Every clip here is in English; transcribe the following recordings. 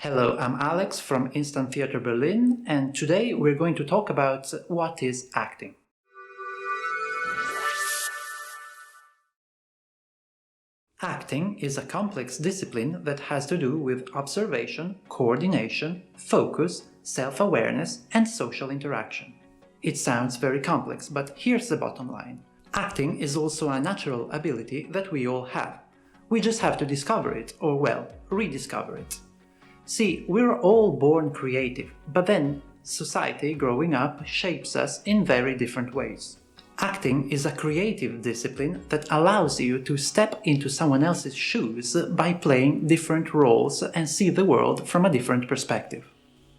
Hello, I'm Alex from Instant Theatre Berlin, and today we're going to talk about what is acting. Acting is a complex discipline that has to do with observation, coordination, focus, self-awareness, and social interaction. It sounds very complex, but here's the bottom line. Acting is also a natural ability that we all have. We just have to discover it, or well, rediscover it. See, we're all born creative, but then society growing up shapes us in very different ways. Acting is a creative discipline that allows you to step into someone else's shoes by playing different roles and see the world from a different perspective.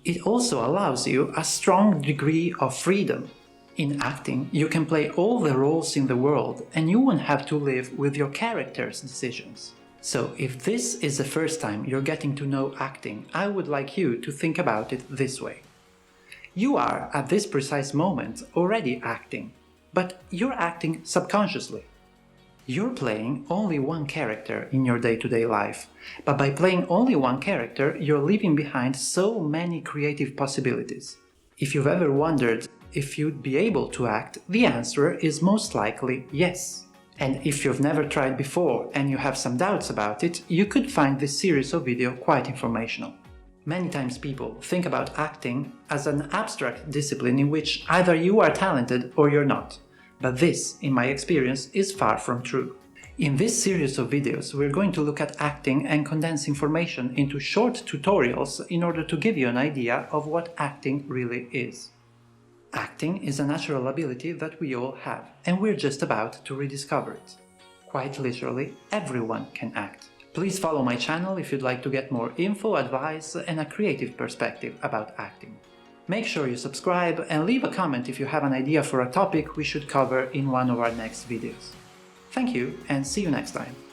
It also allows you a strong degree of freedom. In acting, you can play all the roles in the world and you won't have to live with your character's decisions. So, if this is the first time you're getting to know acting, I would like you to think about it this way. You are, at this precise moment, already acting, but you're acting subconsciously. You're playing only one character in your day-to-day life, but by playing only one character, you're leaving behind so many creative possibilities. If you've ever wondered if you'd be able to act, the answer is most likely yes. And if you've never tried before and you have some doubts about it, you could find this series of video quite informational. Many times people think about acting as an abstract discipline in which either you are talented or you're not. But this, in my experience, is far from true. In this series of videos, we're going to look at acting and condense information into short tutorials in order to give you an idea of what acting really is. Acting is a natural ability that we all have, and we're just about to rediscover it. Quite literally, everyone can act. Please follow my channel if you'd like to get more info, advice, and a creative perspective about acting. Make sure you subscribe and leave a comment if you have an idea for a topic we should cover in one of our next videos. Thank you, and see you next time.